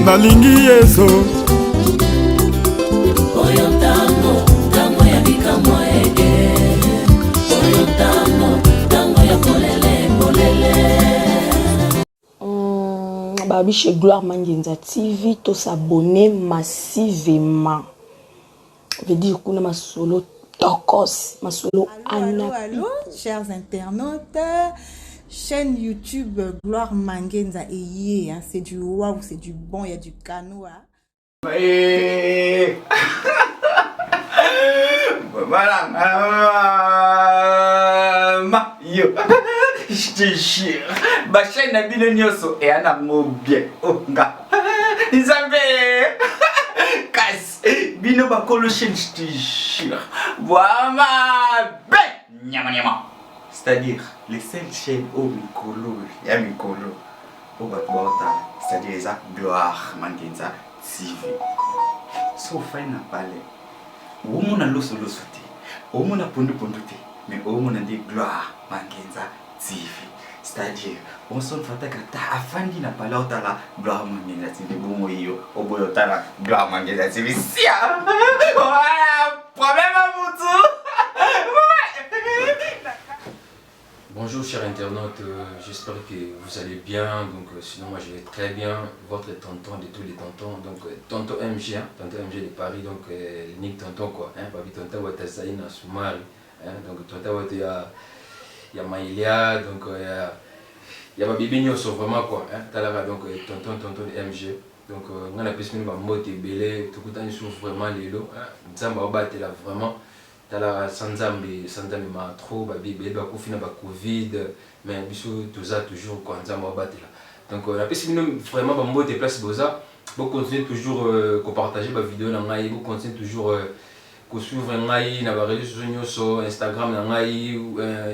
nalingi yeso oyo tango tango ya bikamwa ege oyo tango ya polele babi chez Gloire Mangenza TV to s'abonner massivement veut dire kuna masolo tokos masolo ana. Allô, chers internautes, chaîne YouTube Gloire Mangenza et hein, c'est du waouh, c'est du bon, il y a du canot. Hein. Voilà, yo, je te jure, ma chaîne a bien nyoso et un amour bien, oh nga, Isabelle, casse, bino bakolo chaîne, je te jure, voilà, ben, nyama nyama, c'est-à-dire les seules chaînes au mikolo, ya mikolo, au batbota, c'est-à-dire les Gloire Mangenza TV, sauf un appelé. Omona loso loso te, omona pondu pondu te, mais omona de Gloire Mangenza TV. C'est-à-dire, on s'en fait que ta afandi na pala otala Gloire Mangenza TV bomo yo, oboyo otala Gloire Mangenza TV. Sia, voilà, problème à vous. Bonjour chers internautes, j'espère que vous allez bien, donc sinon moi je vais très bien, votre tonton de tous les tontons, donc tonton MG, hein, tonton MG de Paris, donc Nick tonton quoi, hein, papi tonton wata Saïna Soumari, hein, donc tonton wata ya Maïlia, donc ya ma bébé nyoso vraiment quoi, hein, talara donc tonton de MG, donc on a plus ma motte belé, tout le temps ils sont vraiment les lots, hein, Nzamba Obate là vraiment. Tala sanzambe ma trop bébé ba kufina ba covid mais biso toza toujours quand nzamba batela donc la pesi vraiment ba mbote place boza bo continuer toujours ko partager ba vidéo na ngai bo continuer toujours ko suivre ngai na ba réseaux sociaux Instagram na ngai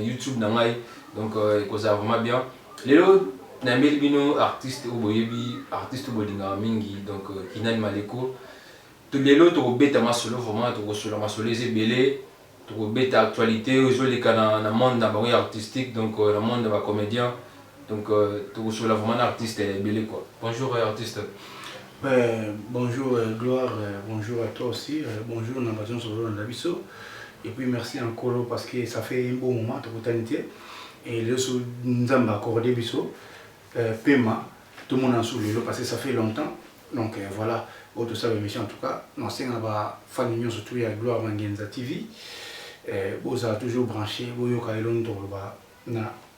YouTube na ngai donc ko ça vraiment bien lelo na mbeli bino artiste oboyebi artiste bolinga mingi donc Kinani Maleko tout les lots to beta masolo vraiment to solo masolo les belé to beta actualité aux les dans le monde artistique donc le monde de comédien donc to solo vraiment artiste belé quoi. Bonjour artiste. Bonjour Gloire, bonjour à toi aussi, bonjour Nambazon Solo Ndabiso et puis merci encore parce que ça fait un bon moment de opportunité et le sous Nzamba accordé biso Pema tout le monde en sous le parce que ça fait longtemps donc voilà. Tout ça, mais en tout cas, nous sommes fan surtout à Gloire Mangenza TV. Vous avez toujours branché, vous avez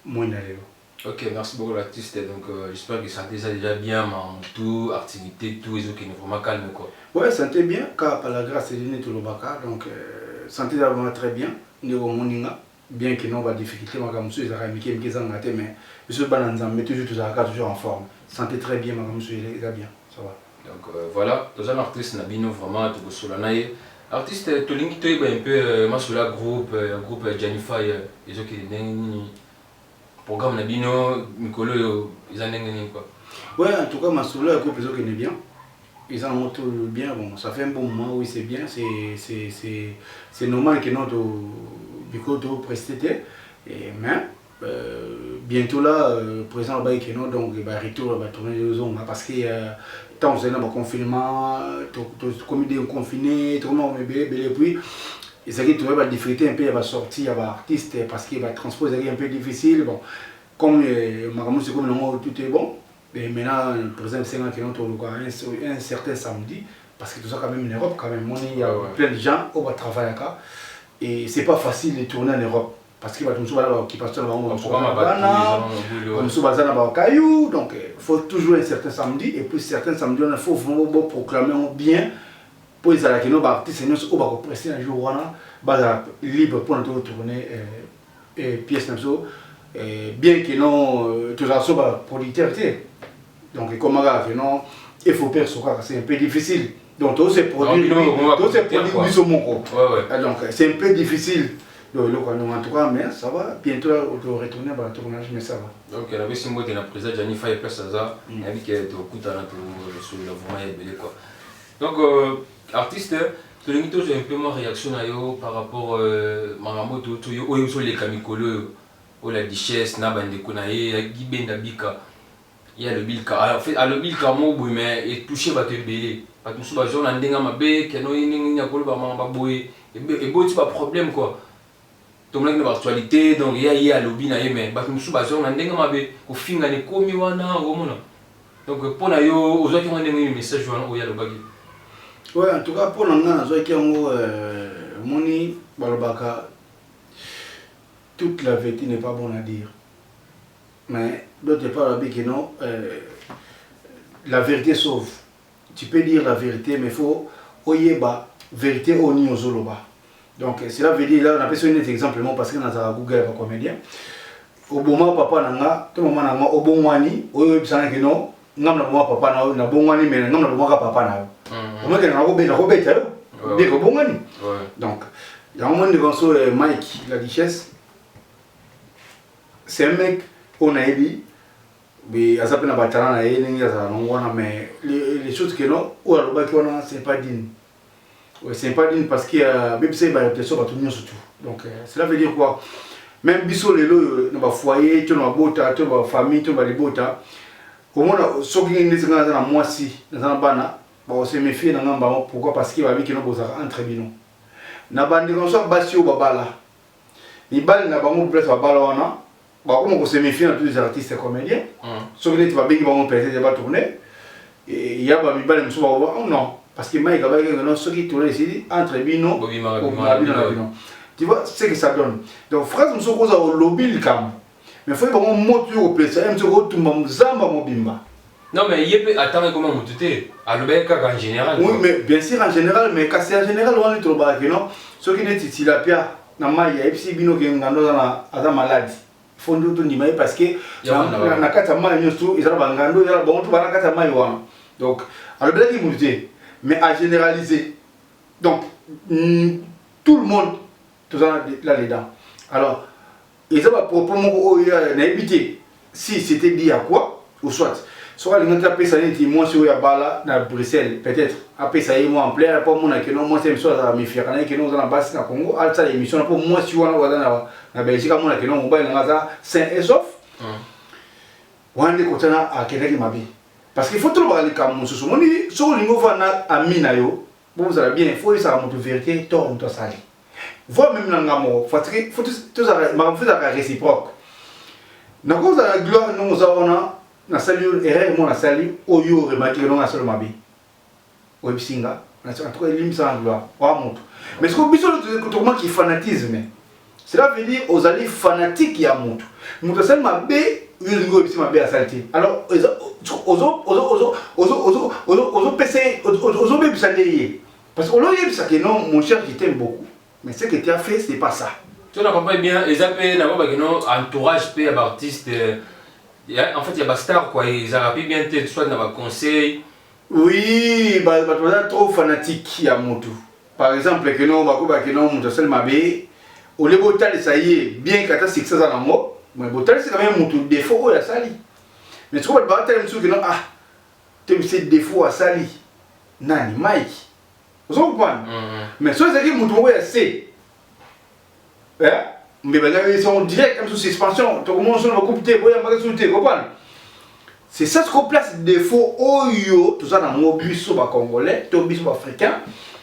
moins d'aller. Ok, merci beaucoup l'artiste. Donc j'espère que ça déjà bien, tout, activité, tout, et qui est vraiment calme quoi. Ouais, santé bien, car par la grâce de Dieu tout le baka, donc santé vraiment très bien. Nous avons bien que nous avons des difficultés, mais comme ça, mais monsieur Bananzam, mais toujours en forme. Santé très bien, mais monsieur il est bien, ça va. Donc voilà, tous un artiste Nabino vraiment tout solanaï. Artiste tout l'ingi toi un peu masula groupe Janify ils ont qui programme Nabino Mikolo ils en ont quoi. Ouais, en tout cas masula groupe ils ont qui est bien. Ils en ont tout bien bon, ça fait un bon moment oui c'est bien, c'est normal que notre bicoto presté mais bientôt là présent bah qui non donc bah retour va tourner les zones parce que tant on est dans le confinement comme des confinés tout le monde est puis et ça qui trouver la difficulté un peu va sortir va artiste parce qu'il va transport un peu difficile bon comme ma c'est comme non tout est bon et maintenant par exemple c'est là qui non un certain samedi parce que tout ça quand même en Europe quand même il y a plein de gens au va travailler là et c'est pas facile de tourner en Europe parce qu'il va tout qui passe dans le donc il faut toujours un certain samedi et puis certains samedis il faut vraiment proclamer bien pour les artistes nous va presser un jour libre pour nous tourner pièces bien que non tout ça soit producteur donc comme non il faut faire c'est un peu difficile donc tous ces produits donc c'est un peu difficile. En tout cas, mais ça va, bientôt on va retourner à tournage, mais ça va. Donc, il y a aussi un président Janify et Plasaza, il y a qui est au coup sur le vraiment quoi. Donc, artiste, tu as un peu moins réaction par rapport à Maramoto, les Kamikolo, la Duchesse, Nabande Kunae, Guibenda Bika. il y a le bill en fait le bill kamo boy mais et touché ba te bé pas tout ba zone ndenga mabe keno ni nyakolo ba mamba boy et boy pas problème quoi tout le monde dans l'actualité donc il y a lobby na mais ba tout ba zone ndenga mabe ko finga ni komi wana o mona donc pour na yo aux autres on a un message wana o ya le bagi ouais en tout cas pour nanga zo ki ngo moni balobaka toute la vérité n'est pas bonne à dire. Mais d'autre part, non, la vérité sauve. Tu peux dire la vérité, mais il faut oyeba vérité au ni ozoloba. Donc cela veut dire là on appelle ça un exemple parce que dans Google pas comédien. Au moment papa nanga, tout moment nanga au bon wani, oyo bisana que non, ngam na bon papa na bon wani mais ngam na bon papa na. Au moins que na ko beta yo. Bien ko bon wani. Donc il y a un moment de conso Mike la richesse. C'est un mec on a dit mais à ça peine batana na yé ningi ça non mais les choses que non ou alors bah qu'on a c'est pas digne. Ouais, c'est pas digne parce que BBC va être sur tout surtout. Donc cela veut dire quoi? Même biso lelo no ba foyer, tu no bota, tu ba famille, tu ba les bota. Comment on so qui ngi nga na mwasi na bana ba on se méfie na ngamba pourquoi parce qu'il va avec no boza entre bino. Na bandi ko so basio babala. Ni bal na bango place babala wana. Bah, comment on se méfie à tous les artistes et comédiens. Sauf que tu vas bien qu'ils vont peut-être pas tourner. Et il y a pas mis pas les muscles non parce que Mike a pas que non ceux qui tournent ici entre bino tu vois ce que ça donne. Donc phrase nous sommes au lobby le cam. Mais faut pas monter au place même sur tout mon zamba mon bimba. Non mais il peut attendre comment on te à l'obéka en général. Oui mais bien sûr en général mais quand c'est en général on est trop bas que non ceux qui ne titi la pia na mai et puis bino qui ngando na malade. Fondo to ndima parce que na kata mai nyosto izala bangando izala bonto bana kata mai wana donc alors bien qui mouvité mais à généraliser donc tout le monde tout ça là dedans alors ils ont proprement na éviter si c'était dit à quoi ou soit les gens qui ça dit moi sur ya bala na Bruxelles peut-être après ça y moi en plein pas mon que non moi c'est soit ça me faire kana que non dans base na Congo al ça émission pour moi si wana wala na Belgique mon que non mobile na ça sain et sauf wande kotana a keleki mabi parce qu'il faut trop parler comme mususu moni so lingo va na amina yo bon ça bien faut ça mon vérité tort on ça voir même na ngamo faut tout ça ma faut ça réciproque na cause la gloire nous avons na salut erreur mon na salut oyo remarquer non na solo mabi o bisinga na ça trop lim sans gloire wa moto mais ce que biso tout monde qui fanatisme cela veut dire aux alliés fanatiques ya moto moto ça mabe ulingo bisi mabe a salté alors ozo PC ozo bebisa ndeye parce que on y ça que non mon cher je t'aime beaucoup mais ce que tu as fait c'est pas ça tu n'as pas bien les appels n'a pas que non entourage p artiste en fait il y a pas star quoi ils arrapent bien tête soit dans un conseil oui bah trop fanatique ya moto par exemple que non ba que non moto seul mabe au le botal ça y est bien que tu sais ça dans moi mais botal c'est quand même moto défaut ya sali mais tu vois le botal monsieur que non ah tu sais défaut à sali nani Mike vous comprenez mais soit c'est que moto ya c'est mais ils sont direct comme sous suspension tu commences à couper boya ma sauter comprendre c'est ça ce qu'on place défaut oyo tout ça dans mon biso ba congolais to biso africain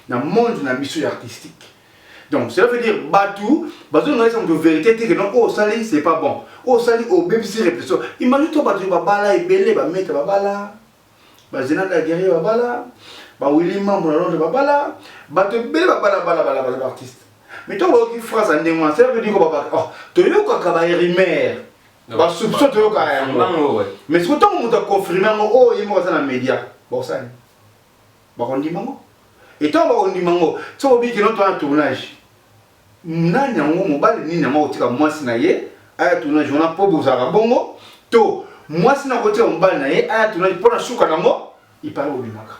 dans monde na biso artistique donc ça veut dire batou batou na de vérité que non oh sali c'est pas bon oh sali au BBC réflexion imagine toi batou ba bala ebele ba mettre ba bala ba zena da guerrier ba bala ba Willy Mambo na londe ba bala batou ebele ba bala artiste mais toi qui phrase en démon ça veut dire quoi ba oh to yo ka ba rimer ba soupçon to yo ka mais ce que toi on t'a confirmé oh il mo dans les médias bon ça ba on dit mango et toi on dit mango tu obi que non toi en tournage nani yango mobali nini yango otika mwasi na ye aya tournage on a pas bozaka bongo to mwasi na kotika mobali na ye aya tournage pour na suka nango il parle au bimaka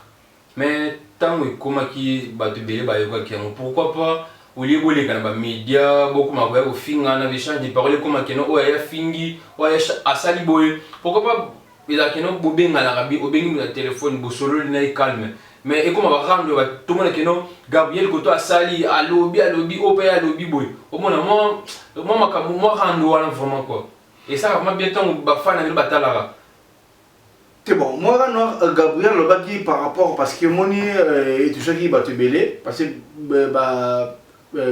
mais tant que comment qui bato belé ba yoka ki pourquoi pas au lieu de les médias beaucoup ma au finga na échange de paroles comme que non oya fingi oya asali boy pourquoi pas il a que non bobenga la rabi obengi na téléphone bo solo na calme mais et comment va rendre tout le monde que non Gabriel Koto asali à lobby opé à lobby boy au moins moi rendre vraiment quoi et ça vraiment bien temps ba fan na batala C'est bon, moi, Gabriel Lobaki par rapport, parce que mon et tout ça qui va te belé, parce que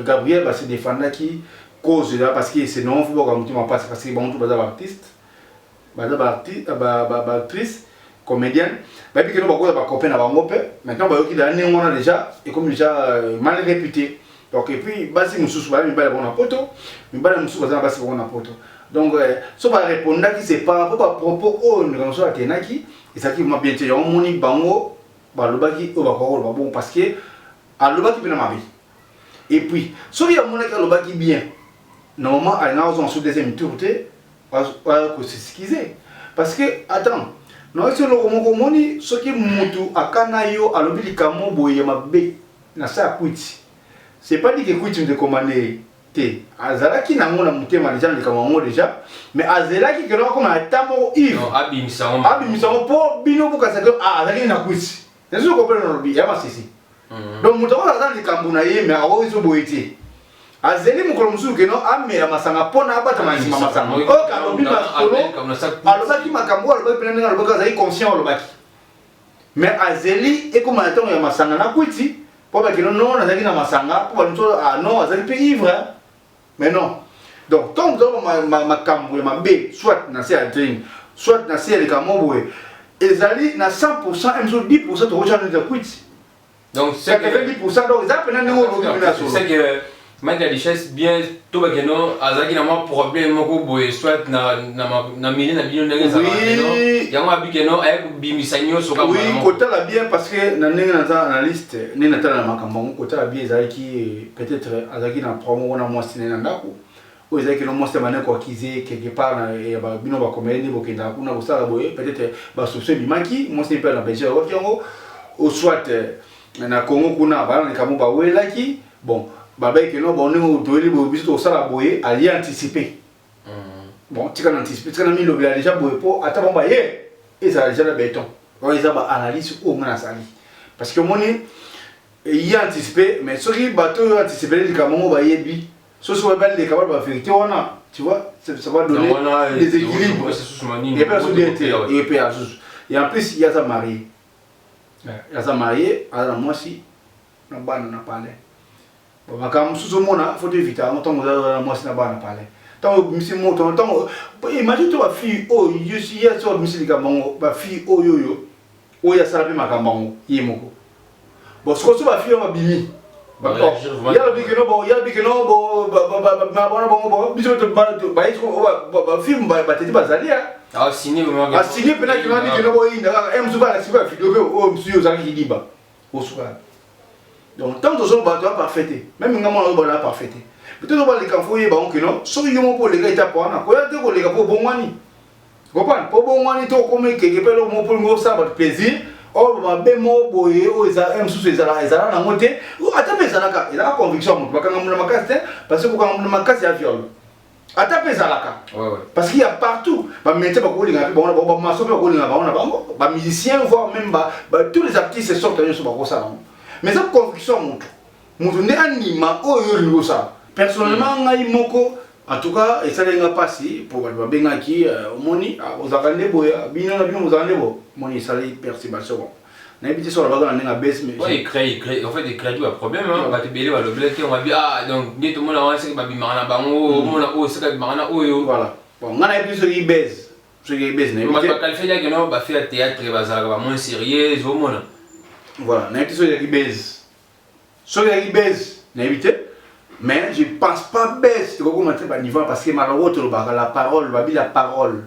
Gabriel va se défendre qui cause là, parce que c'est non, il faut que tu m'en passes, parce que bon, tu vas artiste, actrice, comédienne, mais puis que nous, va copain avant mon père, maintenant, on a déjà, et comme déjà mal réputé. Donc, et puis, si nous sommes là, nous sommes bon à poto, nous sommes là, bon à poto. Donc, si on va répondre, c'est par rapport à propos, nous sommes là, et ça qui m'a bien dit, on m'a dit, bango, balobaki, bon, parce que, à l'obaki, bien ma vie. Et puis, si il y a mon école l'obaki bien, normalement, à l'annonce sur deuxième tour, c'est ce qu'ils est. Parce que, attends, nous sommes là, ce qui m'a à Kanayo, à l'obili Kamo, boye ma bé, na sa kuiti. C'est pas dit que kuiti me commandé. Azalaki na ngona mutema déjà les kamango déjà mais azalaki que comme un tamo Yves non abimisango po bino buka sako azalaki na kuisi c'est sûr qu'on peut le bien ma sisi donc mutako azali kambuna ye mais awo iso boiti azeli mukolo musu que non amela masanga pona abata manzima masanga o kalobi masolo alobaki makambo alobaki pena alobaki azali conscient alobaki mais azeli e comme un temps ya masanga na kuiti po ba que non azali na masanga po ba ah non azali pe ivre. Mais non. Donc, tant que ma camoué, ma bé, soit dans ces drink, soit dans ces camoué, ils allaient dans 100%, ils ont 10% de rejoindre de quitte. Donc, c'est que 10%, donc ils appellent un nouveau nomination. C'est que, malgré la richesse, bien, tout le monde, Azaki n'a pas problème, soit na million, na billion, oui, il y a un habit que non, avec Bimisanyo, sur oui, côté la bien, parce que dans la liste, nous n'avons pas de côté la bien, Azaki, peut-être, Azaki n'a pas promo, on a moins signé dans la ou Azaki n'a moins signé quoi qu'ils quelque part, et bino va comme elle, on a ça peut-être, sur Bimaki, moi c'est pas la Belgique, ou soit, na Congo, on a les Kamou Baoué là qui, bon. Babay que non bon nous doit aller visiter au sala boyer aller anticiper bon tu can anticiper tu can mis le déjà boyer pour attends bah et ça déjà le béton on les a analyse au moins ça parce que mon y anticiper mais ce qui bateau anticiper les camons bah yebi ce soit belle les capables de vérité on a tu vois ça va donner des équilibres et pas et puis et en plus il y a ça marié alors moi si on n'a pas quand sous mona faut éviter en tant que moi c'est na bana parler tant monsieur monton tant imagine toi fille oh je suis hier sur monsieur gamongo ba fille oh yo yo oh ya sala pe makambango yemoko bon ce que tu vas fille ma bimi ya le bikeno bon ya bikeno bon ba bon biso te ba fille ba te ba zalia ah signé pena que m'a bikeno bon ina em suba la siba fille oh monsieur zaki diba au soir. Donc, tant que nous avons parfaité, même si nous avons parfaité, peut-être que nous avons fait que non, si nous avons fait les gars, nous avons fait les gars pour bon mani. Vous comprenez? Pour bon mani, tu as comme que tu as pour nous ça plaisir. Or, nous avons fait boyer, ils ont sous ces ala, ils ont monté. Attends, mais ça il a conviction, parce que nous avons parce que nous avons cassé la viol. Attends, mais ça parce qu'il y a partout. Bah, mettez pas quoi les gars, bon, maçon pas quoi les gars, bah, musiciens, voire même tous les artistes sortent sur ça. Mais ça conviction mon anima oh ça personnellement ngai moko en tout cas et ça n'est pas si pour benga qui moni aux arandé boya bino na bino aux arandé bo moni ça les perturbation na habité sur la bagarre na baisse mais ouais il crée en fait des crédits à problème hein va te belé va le bloquer on va dire ah donc dit tout le monde a c'est ba bimana bango mona oh c'est ka bimana oh yo voilà bon on a plus sur qui baisse na on va pas faire que non va faire théâtre va ça va moins sérieux au mona voilà na habité sur qui baisse sur qui baisse na habité mais je pense pas baisse tu comment tu vas niveau parce que malheureusement la parole la parole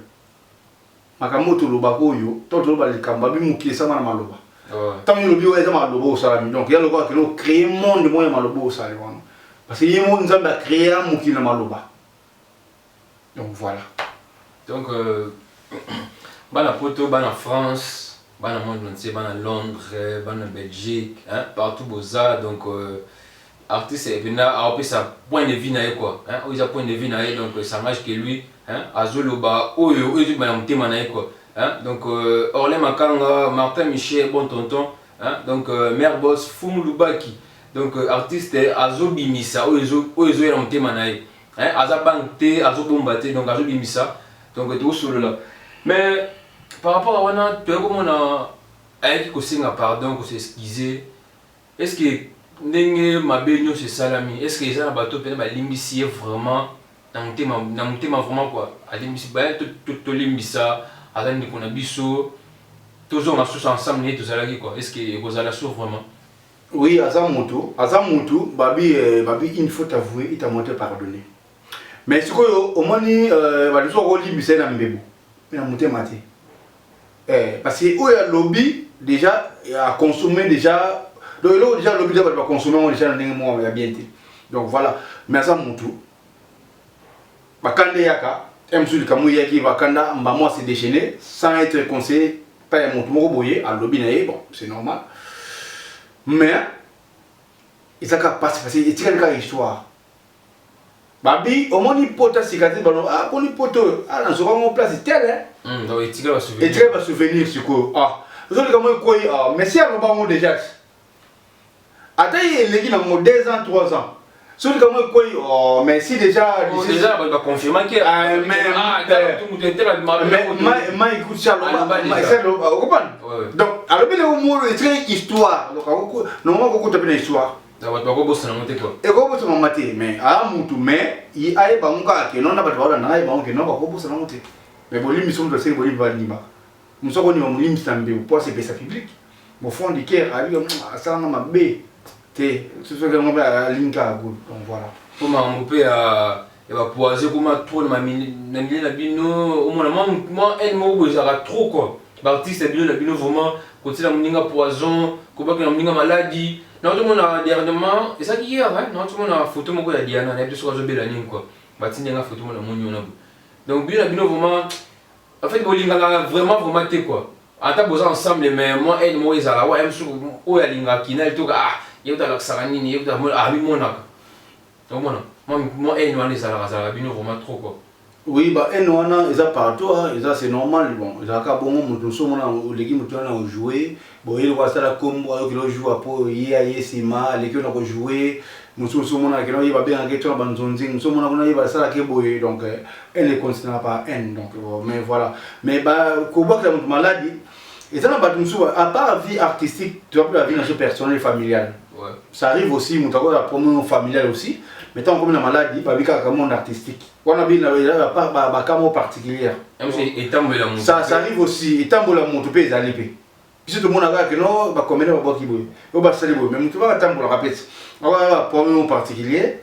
makamoto lo bakoyo toto ba likamba bi mukisa na maloba tant que le bio est maloba au salami donc il y a le quoi que nous créer monde moyen maloba au salami parce que yemo nzamba créer mukina maloba donc voilà donc bana poto bana France bana monde entier bana Londres bana Belgique hein partout boza donc artiste et puis là après ça point de vue na quoi hein ils a point de vue na donc ça marche que lui hein azoloba oyo oyo ba mutema na quoi hein donc Orlé Makanga Martin Michel bon tonton hein donc Mère Boss Fumu Lubaki donc artiste azobimisa oyo ya mutema na hein azabangte azobombaté donc azobimisa donc tout solo là mais par rapport à wana tu as comment on a avec kosenga pardon ko s'excuser est-ce que ndenge mabenyo c'est salami est-ce que les gens bateau peut ba limbisi vraiment na mutema vraiment quoi alimbisi ba to limbisa alandi kona biso toujours on tous ensemble et tous alaki quoi est-ce que vous allez sur vraiment oui azamutu babi une faute avouée il t'a monté pardonner mais ce que au moins ni ba diso ko limbisa na mbebo na mutema te parce que où il lobby déjà a consommé déjà donc là déjà lobby va consommer on déjà ndenge mo ya bien été donc voilà mais ça mutu bakande yaka msuli kamu yaki bakanda mbamo s'est déchaîné sans être conseillé par un mutu moko boye a lobby na bon c'est normal mais il ça passe parce que il tient une histoire babi au moins ni poto cicatrice ballon ah pour ni poto ah dans son place tel donc il tire et très va souvenir sur quoi ah vous avez comment quoi mais si on va déjà attends il est dans 2 ans 3 ans celui comment quoi mais si déjà déjà on va confirmer que mais écoute ça on comprend donc alors bien au moins c'est une histoire donc normalement beaucoup de histoire ça va pas bosser na monter quoi et comment bosser na monter mais ah mutu mais il aille ba nga que non na ba ba na aille ba que non ba ko bosser na monter mais bon lui mission de c'est bon il va ni ba nous sommes au limite samedi pour c'est ça public mon fond du cœur a lui ça na ma b t c'est ce que on va linka donc voilà pour m'amouper à et va poiser comme trop na mini na bino au moins moi elle mo bozara trop quoi l'artiste bino na bino vraiment côté la moninga poison ko ba que na moninga maladie non tout le monde a dernièrement et ça hier hein non tout le monde a photo moko ya Diana na biso zo belani quoi batindi nga photo mo na monyo na donc bino vraiment en fait bolinga vraiment té quoi ata boza ensemble mais moi elle moi ezala wa msu o ya linga kina to ah yeuta la saranini yeuta mo ah mi monaka donc moi elle moi ezala bino vraiment trop quoi oui bah elle wana eza partout eza c'est normal bon eza ka bongo mutu so mona leki mutu na jouer bon il va ça la combo ayo kilo joue apo ye sima leki na ko jouer mutu so mona kilo il va bien que toi banzonzi so mona kona il va ça la ke boye donc elle ne considère pas elle donc mais voilà mais bah ko ba que la maladie et ça na ba mutu à part vie artistique tu vois la vie personnelle et familiale ouais ça arrive aussi mutu ko la promo familiale aussi mais tant comme la maladie pas bika comme monde artistique on a bien la pas camo particulière ça arrive aussi étant la moto pe zalipe puis tout le monde a que non ba comédie ba boki boy o ba sali boy mais tu vas attendre la répète on va pour un particulier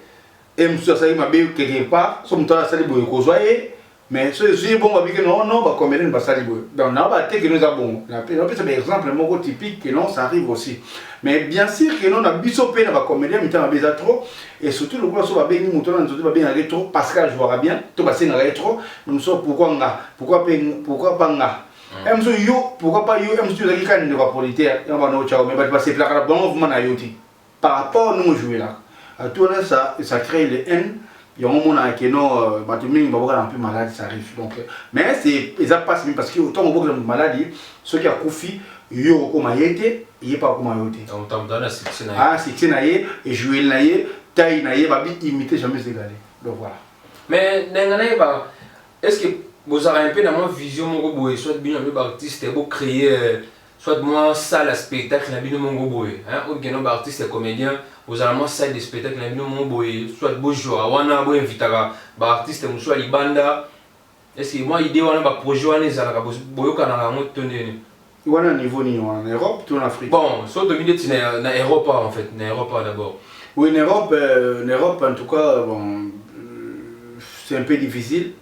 et monsieur ça il m'a bien quelque part son temps sali boy ko zoyer mais ce je bon ba que non ba comédie ba sali boy donc na ba te que nous a bon la peut c'est un exemple mon typique que non ça arrive aussi mais bien sûr que non a biso pe na ba comédie mais temps ba trop et surtout le gros so ba bien muto na nzoto ba bien rétro parce que je vois bien to ba c'est na rétro nous so pourquoi pas nga emso yo pourquoi pas yo emso la kika ne va politaire on va no ciao mais ba c'est la bon mouvement na yoti par rapport nous jouer là à tout ça crée les haines il y a un moment que non batuming ba un peu malade ça arrive donc mais c'est ça passe parce que autant on voit maladie ceux qui a koufi yo comme ayete il est pas comme ayete on t'en donne c'est naie et jouer naie taille naie ba imiter jamais égalé donc voilà mais n'engana ba est-ce que vous avez un peu dans ma vision mon goboé soit bien un artiste pour créer soit moi salle à spectacle la bien mon goboé hein ou bien un artiste comédien vous avez moi salle de spectacle la bien mon goboé soit beau jour wana bo invitara ba artiste mo soit libanda est-ce que moi idée wana ba projet wana ezala ka boyoka na ngo tonné wana niveau ni en Europe tout en Afrique bon soit dominé na Europe en fait na Europe d'abord oui en Europe en tout cas bon c'est un peu difficile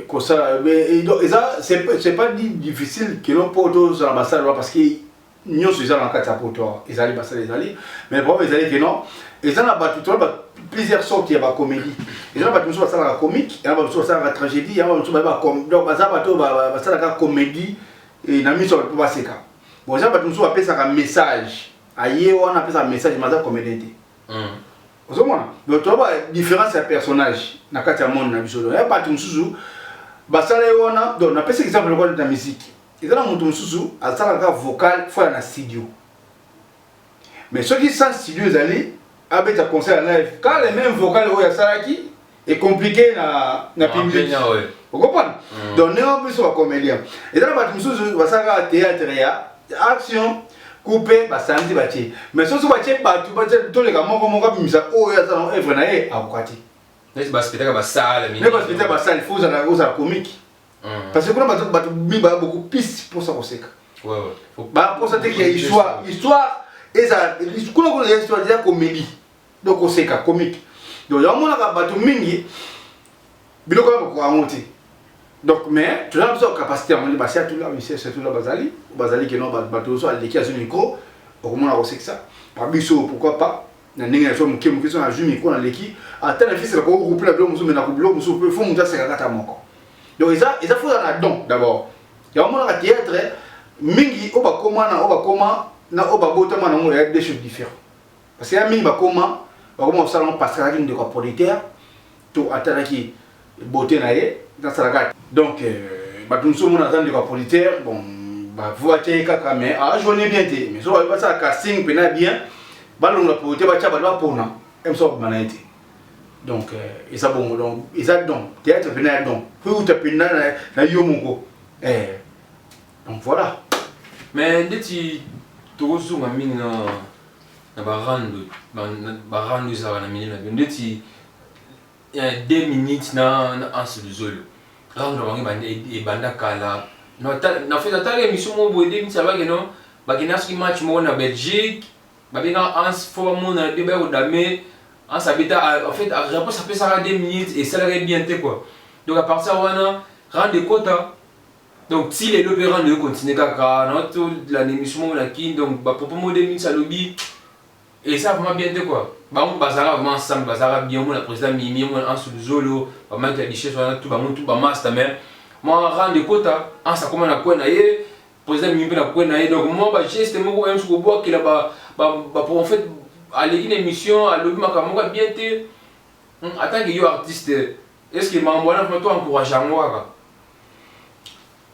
comme ça mais ça c'est pas difficile que l'on peut tous à l'ambassade parce que nous sommes dans le cas de ils allaient passer les alliés mais le problème ils allaient que non ils en a battu plusieurs sortes il y a comédie ils en a battu sur la comique il y a battu sur la tragédie il y a battu sur donc ça battu la comédie et na mis sur le pas séca bon ça battu sur appelle ça un message aïe on appelle ça un message mais ça comédie vous voyez donc tu vois différence de personnage na kati ya monde na biso donc ya battu mususu basala yona donc na pesa exemple kwa la musique ezala mutu mususu asala ka vocal fois na studio mais ceux qui sont studio ezali abeta concert live quand les mêmes vocales oya salaki est compliqué na public Vous comprenez? Donc, nous, en plus, on va comédien. Et dans la bâtiment, on va faire un théâtre, action, couper, bah, ça, mais si on va faire tous les gars, on va faire oh, il y a ça, et vraiment, à quoi? C'est un spectacle sale, mais le spectacle sale, il faut ça comique. Parce que nous avons beaucoup de pistes pour ça. Ouais. Pour ça, il y a histoire. Et ça, quand on a une histoire, il y a comédie. Donc, on sait comique. Donc, il y a un monde qui a battu mingi. Il y a un monde qui a donc, mais tu as besoin de capacité à monter, c'est tout là, c'est tout là, Bazali qui est non, bateau, soit les qui a un micro, au moins on sait que ça. Par biseau, pourquoi pas? Na ninga so mu kemu kiso na jumi micro na leki, ata na fils la ko groupe la blo muso na ko blo muso peut fond muta c'est kata moko. Donc ils a faut na don d'abord. Il y a un moment à théâtre, mingi oba koma na oba bota na mo des choses différentes. Parce que mingi ba comment au salon passer de quoi politaire, tout atana qui beauté na ye dans sa donc nous sommes dans un politaire bon bah voiture kaka mais ah je connais bien mais so va ça casting pena bien ballon la politaire ba tchaba ba pona em so manete donc et ça bon donc ils a donc théâtre pena donc pour te pena na yomoko donc voilà mais dès tu tozo ngami na barando ça na minina dès tu 2 minutes na anse de zolo rendre wangi bande banda kala no na fait ta émission mo bo 2 minutes avec non ba kina ski match mo na Belgique ba binga anse fo mo na débat au dame anse habita en fait réponse ça peut ça 2 minutes et ça aurait bien été quoi donc à partir wana rendre quota donc si les l'opéra ne continue kaka notre la émission mo na kin donc ba propos mo 2 minutes à lobby et ça vraiment bien été quoi. Bah on bazara vraiment ensemble, bazara bien mon la président Mimi mon en sous zolo, pas mal de richesse tout ba mon tout ba master mais moi rendre quota en ça comment na quoi na ye président Mimi na quoi na ye donc moi ba geste mo ko sur bois qui là ba pour en fait aller une émission à lobby makamoka bien été en tant que yo artiste est-ce que m'envoie toi encourager moi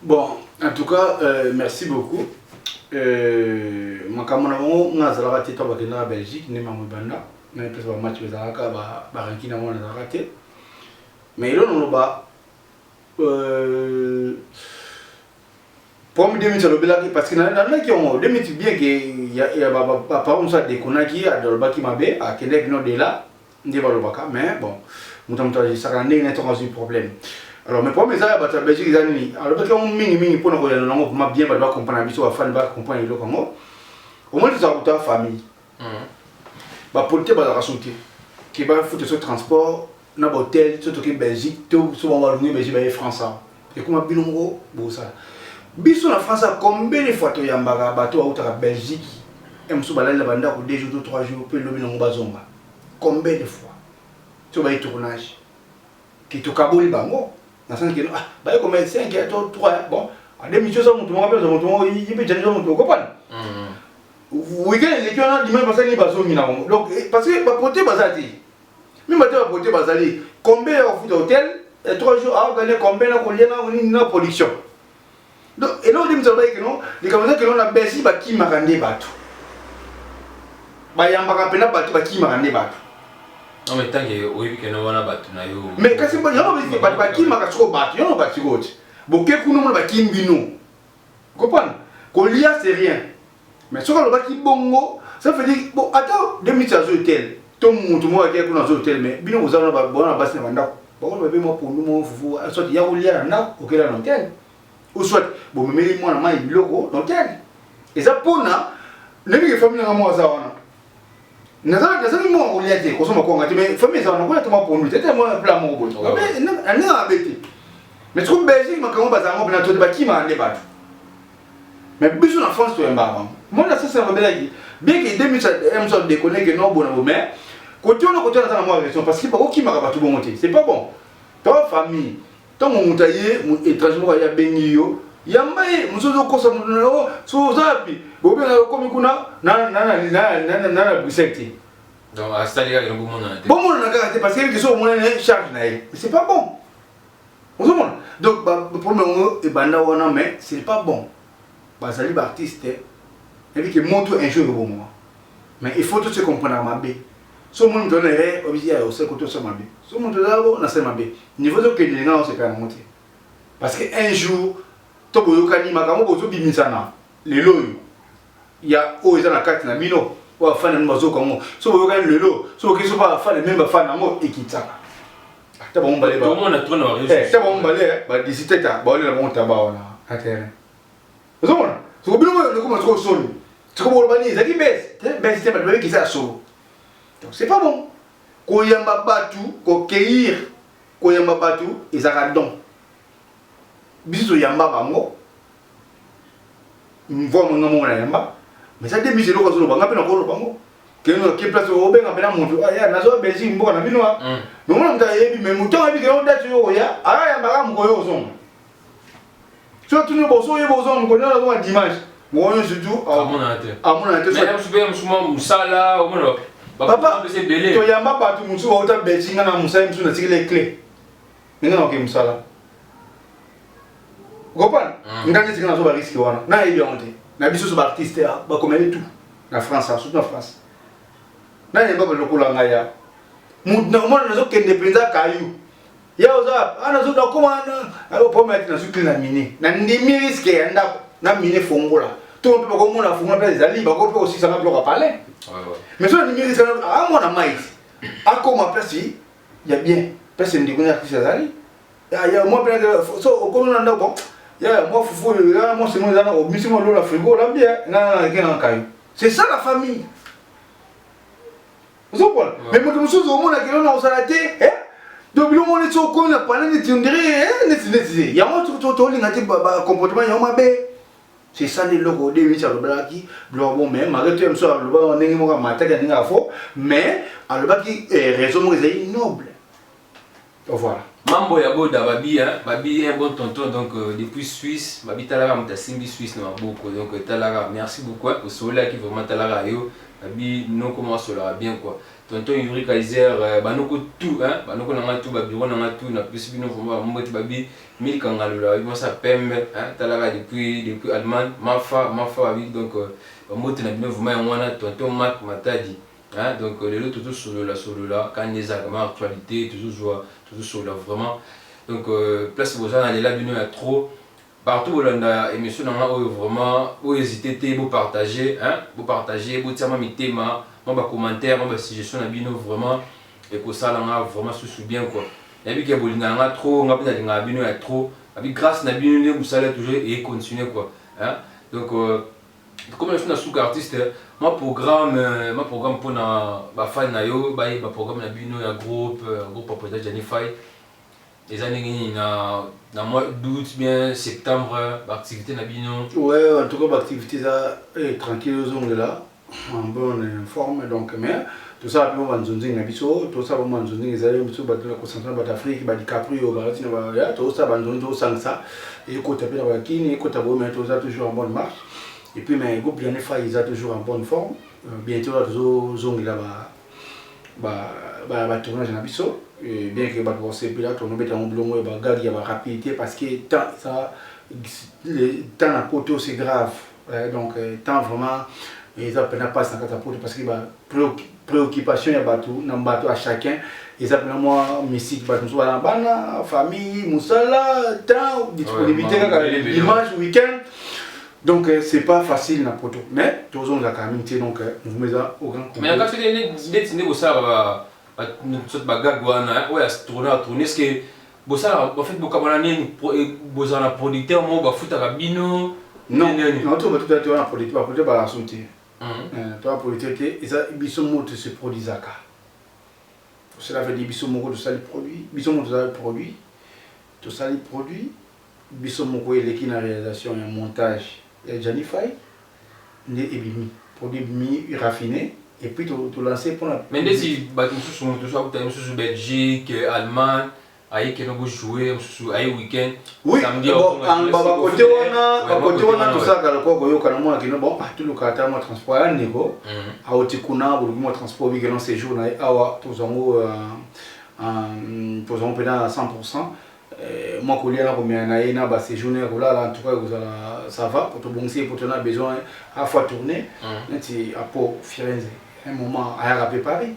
bon en tout cas merci beaucoup. Makamona mo ngazala raté to bakena Belgique ne mamu banda na pesa ba match bezalaka ba rankina mo na raté mais là non ba pour me demi sur le belaki parce que na qui on demi bien que ya ba par on ça décona qui a dolba qui mabe a Québec no de là ndi ba le baka mais bon mutamta ça rende une problème. Alors mais pour mes amis à Belgique ils année alors parce qu'on mingi pour nous la langue pour bien doit comprendre biso wa fan ba comprendre le Congo au moins ça ta famille ba politique ba la sauter qui va foutre ce transport na hôtel surtout que Belgique tout souvent va venir Belgique ba France et comme bilongo bo ça biso na France combien de fois to yambaka bato auta ka Belgique et muso ba la banda ko 2 jours 3 jours pe lobi ngo bazonga combien de fois tu vas y tournage qui to kaboli bango na sens que ah bah comme 5 et 3 bon à des missions ça monte mon rappel ça monte il peut changer mon comprendre week-end les gens dimanche parce que bazo mina donc parce que ba porter bazali même ba porter bazali combien au foot hôtel 3 jours à gagner combien na ko liena na production donc et là on dit ça que non les camarades que l'on a baissé ba ki makande bato ba yamba ka pena bato ba ki makande bato. Non mais tant que oui que non wana batu na yo. Mais kasi bon yo ba ki makasoko batu yo no ba tigote. Boke kuno mo ba ki mbino. Comprendre? Ko lia c'est rien. Mais ce qu'on ba ki bongo, ça veut dire bon attends 2 minutes à hôtel. Tout monde mo ka kuna hôtel mais bino ozana ba bona basi na banda. Bon ba be mo pour nous fufu soit ya ko lia na o kela hôtel. Ou soit bon me mo na mai biloko hôtel. Et ça pona nebi ke famille na mo za wana. Nazali mo oliate ko soma ko ngati mais famille ça on ko tama pour nous tete mo plan mo bo mais na abeti mais trop Belgique makamo bazango bina to de bakima ande batu mais biso na France to mbaba moi là ça c'est un belagi bien que 2000 ça déconner que non bon mais côté on côté na moi version parce que ba ko kima ka batu bon monter c'est pas bon ta famille ton mutaye étranger mo ya bengiyo yambaye musozo kosa muno so zapi bobe na komi kuna na bisecte donc à stade là il y a beaucoup de monde bon na gars parce que ils sont moins charge na c'est pas bon on se demande donc le problème est banda wana mais c'est pas bon bah ça les artistes et puis que montre un jeu bon moi mais il faut tout se comprendre ma bé so mon donner obligé au seul côté ça ma bé so mon là na c'est ma bé niveau de que les gens c'est quand monter parce que un jour to boyokani makambo bozo bimisana lelo il y a o ezana carte na bino wa fana mbazo kongo so boyokani lelo so ke so ba fana même ba fana ngo ekitaka ta bon balé ba tout le monde a tourné en réseau ta bon balé ba disiteta ba ole na bon taba na atene zo mona so bino le comment trop solo tu ko bolbani zaki bes te ba ki ça solo donc c'est pas bon ko yamba batu ko keir ko yamba batu ezaka don biso yamba bango mvo mo ngamo na yamba mais ça début c'est lokolo banga pe na ko bango que no ke place o benga pe na muntu ya nazo bezi mbo na bino mais on mta yebi mais muto abi ke on datu yo ya ara yamba ka mko yo zon so tu no boso yo boso mko na zo dimanche mo yo surtout à mon avis mais je suis bien musala au moins papa to yamba batu musu o ta bezi ngana musa musu na tikile clé ngana ke musala Gopan, ngani tika nazo ba risque wana. Na yebi onte. Na biso so ba artiste ba komeli tout. Na France, surtout na France. Na yeba ba lokola ngaya. Mudna mo nazo kende penza kayu. Ya oza, ana zo da komana. Alo pometi na sukli na mini. Na ndimi risque enda na mini fongola. To pe ko mona fongola pe zali ba ko pe aussi ça va bloquer parler. Ouais. Mais so ndimi risque a mona mais. A koma pesi, ya bien. Pesi ndiko na artiste zali. Ya moi pe so ko na ndo bon. Moi, moi, c'est moi, la frigo, là, bien. C'est ça la famille. Vous comprenez? Mais moi, je suis au monde, on s'est arrêté. Donc, le monde est au coin, on a parlé de tiendré. Il y a un comportement, il y a un bébé. C'est ça les logos, des mises à l'oblaki, bon, même, malgré tout, on est mais, à l'oblaki, raison, c'est noble. Voilà. Mambo ya boda babi babi un bon tonton donc depuis Suisse babi talara mta simbi Suisse na beaucoup donc talara merci beaucoup au soleil qui vraiment talara yo babi non comment cela bien quoi tonton Yuri Kaiser banoko tout banoko na tout babi on na tout na plus bino vraiment mambo ti babi mil kangalola ils vont ça pembe talara depuis Allemagne mafa babi donc mambo ti na bino vraiment wana tonton Marc Matadi donc les autres toujours sur là quand les arguments actualité toujours sur là vraiment donc place vos gens aller là bien il y a trop partout où on a émission dans là vraiment où hésiter vous partager vous tiens mes thèmes moi commentaire moi suggestion na bien vraiment et que ça là vraiment sous bien quoi et puis que vous n'en trop on a peut-être bien il y a trop avec grâce na bien vous allez toujours et continuer quoi donc comme je suis un sous-artiste, mon programme pour na fan na yo, programme na bino ya groupe propriétaire Janify. Les années na mois d'août bien septembre, activité na bino. Ouais, en tout cas activité ça tranquille aux ongles là, en bonne forme donc mais tout ça on va nous dire na biso, tout ça on va nous dire les allez biso battre la concentration battre Afrique, battre Caprio, battre na tout ça on nous sang ça et côté taper la kini, côté bon mais tout ça toujours en bonne marche. Et puis, mais le groupe Janify, ils sont toujours en bonne forme. Bientôt, ils va tourner dans Abisso. Bien que puis là, on met en blongo et il y a rapidité parce que le temps à poteau c'est grave. Donc, temps vraiment, ils ont pas ça parce que préoccupation, il y a bateau à chacun. Ils appellent moi musique, famille, moussala, temps, disponibilité, dimanche, week-end. Donc c'est pas facile na poto mais tous on la quand même donc nous mettons au grand mais quand tu dis destiné au ça une sorte bagage wana ouais tourner ce que bossa en fait beaucoup manani bossa na producteur mo ba futa kabino non tu vas tout à fait en producteur ba sauter toi producteur et ça biso mo se produisaka cela veut dire biso mo de ça les produits biso mo de ça les produits tout ça les produits biso mo ko ele qui na réalisation et montage et Janify les ebimi produit mi raffiné et puis tu lancer pour la mais si bateau sur moto soit tu sur Belgique Allemagne aïe que nous jouer sur aïe week-end samedi en baba côté on tout ça quand ko yo kana moi kino bon tout le kata moi transport à niveau a otikuna pour moi transport bi que non séjour na awa tous en posons pendant à 100%. Moi, quand je suis séjourné, en tout cas, ça va. Pour te boncer, pour te donner besoin, à fois tourner. C'est à Pau, Firenze. Un moment, à préparer,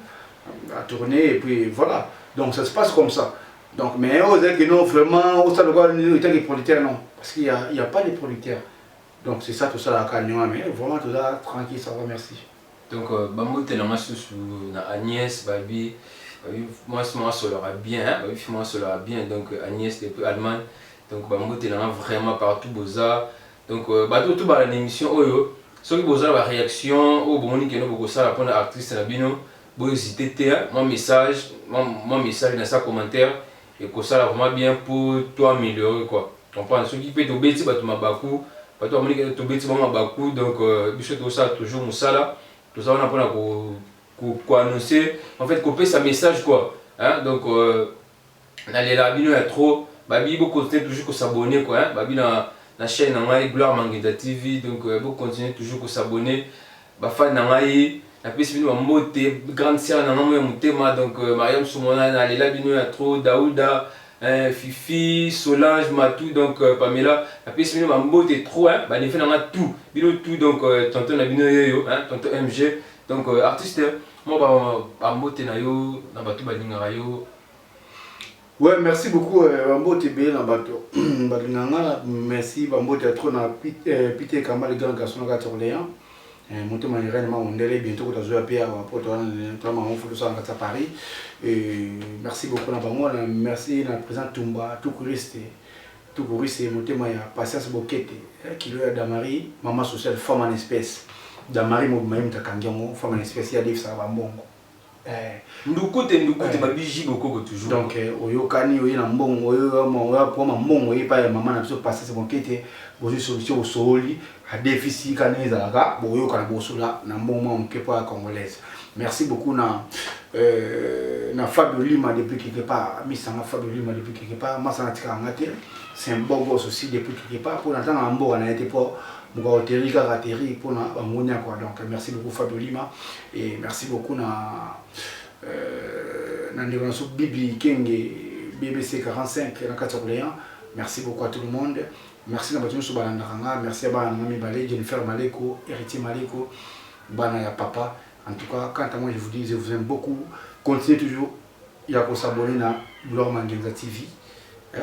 à tourner, et puis voilà. Donc ça se passe comme ça. Donc, mais on dirait que non, vraiment, on sait quoi, il y a des producteurs, non. Parce qu'il n'y a pas de producteurs. Donc, c'est ça, tout ça, la cagnon, mais vraiment, tout ça, tranquille, ça va, merci. Donc, Bambo, tu es dans Agnès, Babi, moi, ça leur a bien, hein, moi, ça leur a bien. Donc, Agnès, t'es peu allemande. Donc, Bambo, tu es là vraiment partout, Boza. Donc, tout dans l'émission, ceux qui Boza, la réaction, bon, qui est beaucoup ça, la artiste, Nabino, bon, hésiter, mon message dans sa commentaire, et que ça, vraiment bien pour toi améliorer, quoi. Tu comprends? Ceux qui peuvent te bêter, tu m'as beaucoup, tu m'as beaucoup, donc, tout ça, toujours, ça là. Tout ça, on a pour annoncer, en fait, couper sa message, quoi. Hein? Donc, les labino, il y a trop. Babi, il faut continuer toujours à s'abonner, quoi. Hein? Babi, dans la chaîne, Gloire Manguinza TV, donc, il faut continuer toujours à s'abonner. Bafa, la piste, il y a une grande sœur, donc, Mariam Soumona, les labino, il y a trop. Daouda, Fifi, Solange, Matou, donc, Pamela, la piste, il y a trop, hein? Il y a tout. Tout, donc, tonton Nabino, hein? Tonton MG. Donc, artiste, moi, ouais, merci beaucoup, Bambo TB, merci, Bambo Théâtre, Pité Kamba, le grand garçon de Orléans. Monté réellement, on est bientôt dans le pays pour toi, à Paris. Merci beaucoup, merci, la présente Tumba, tout couriste, monté, patience Bokete, qui lui a Damari, maman sociale, femme en espèce. Damari, moi-même, femme en espèce, il y a des ça va bon. toujours. Donc, oyokani oyi na mbongo oyo pour ma mbongo oyi pa maman na biso passer c'est bon kete bozo solution au soli a déficit kaneza ga boyo kana bosola na mbongo on kepa congolaise. Merci beaucoup na Fabio Lima depuis quelque part, misanga Fabio Lima depuis quelque part, masana tika ngate, c'est un bon boss aussi depuis quelque part pour n'attendre en mbongo na été pas pour na bangonia quoi. Donc merci beaucoup Fabio Lima et merci beaucoup na Bibi Kenge BBC 45 na Orléans. Merci beaucoup à tout le monde. Merci à Batunou Balandanga, merci à Banami Balé, Jennifer Maleko, Héritier Maleko, Banaya Papa. En tout cas, quant à moi, je vous dis, je vous aime beaucoup. Continuez toujours à s'abonner à Gloire Manguinza TV.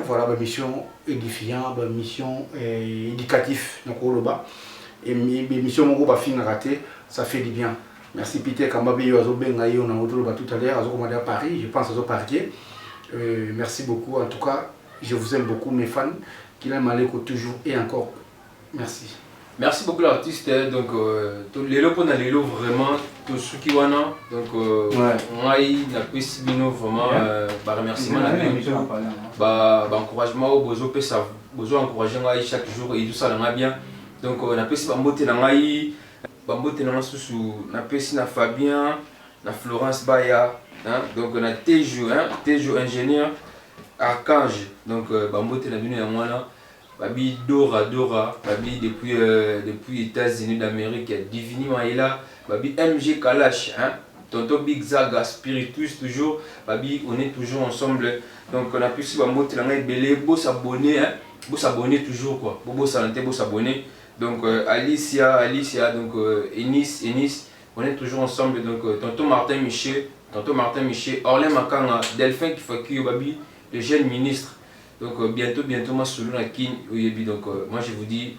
Voilà, ma mission édifiante, ma mission éducative. Et mes missions, mon groupe a fini raté, ça fait du bien. Merci Peter Kambabi, on a tout à l'heure, à Paris, je pense à Paris. Merci beaucoup, en tout cas, je vous aime beaucoup, mes fans, qui l'aiment toujours et encore. Merci. Merci beaucoup l'artiste, donc les lots pour les lots vraiment, tous ceux qui ont donc moi il a pu vraiment remerciement encouragement au besoin ça besoin encourager chaque jour et tout ça là bien donc on a pu bambote na ngai bambote na sous na pu na Fabien na Florence Baya donc on a Tejo ingénieur Archange donc bambote na bino ya mwana Babi Dora, Babi depuis États-Unis d'Amérique, Divini Maïla, Babi MG Kalash, hein? Tonton Big Zaga, Spiritus toujours, Babi on est toujours ensemble. Donc on a pu se monter dans les belés, beau s'abonner, hein? Beau s'abonner toujours quoi, beau s'alenter, beau s'abonner. Donc Alicia, donc Enis, on est toujours ensemble. Donc tonton Martin Miché, Orlin Makanga, Delphin qui Babi, le jeune ministre. Donc bientôt moi selon la kin Oyebi donc moi je vous dis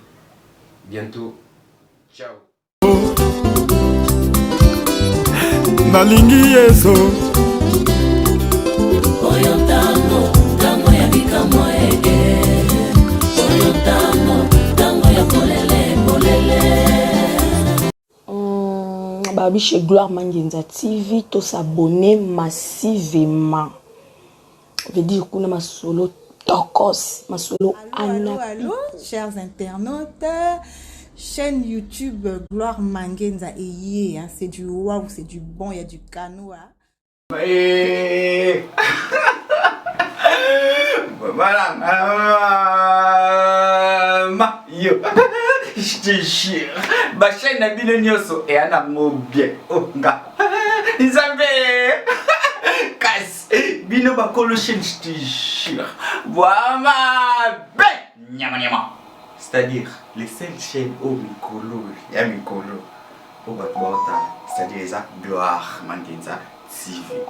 bientôt ciao. Nalingi yeso oyo tango ya bikamwa ege oyo tango ya polele Babi chez Gloire Manguinza TV to s'abonner massivement veut dire qu'on a ma solo Tokos, ma solo Allô, chers internautes, chaîne YouTube Gloire Manguinza et hein, c'est du waouh, c'est du bon, il y a du canot. Voilà, yo, je te jure, ma chaîne n'a bien nyoso et un amour bien, oh nga, ils avaient Bino bakolo chaîne, je te jure. Voilà, ben, nyama. C'est-à-dire, les seules chaînes au Mikolo, ya Mikolo, au Batbota, c'est-à-dire les Gloire Manguinza TV.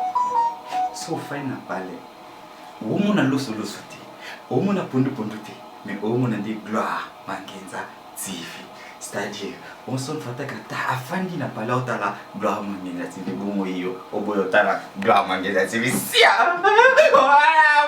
Sauf un appel. omona loso te omona pondu te mais omona ndi Gloire Mangenza TV, c'est-à-dire on s'en fait que afandi na pala otala Gloire Mangenza TV bomo yo oboyo tala Gloire Mangenza TV voilà.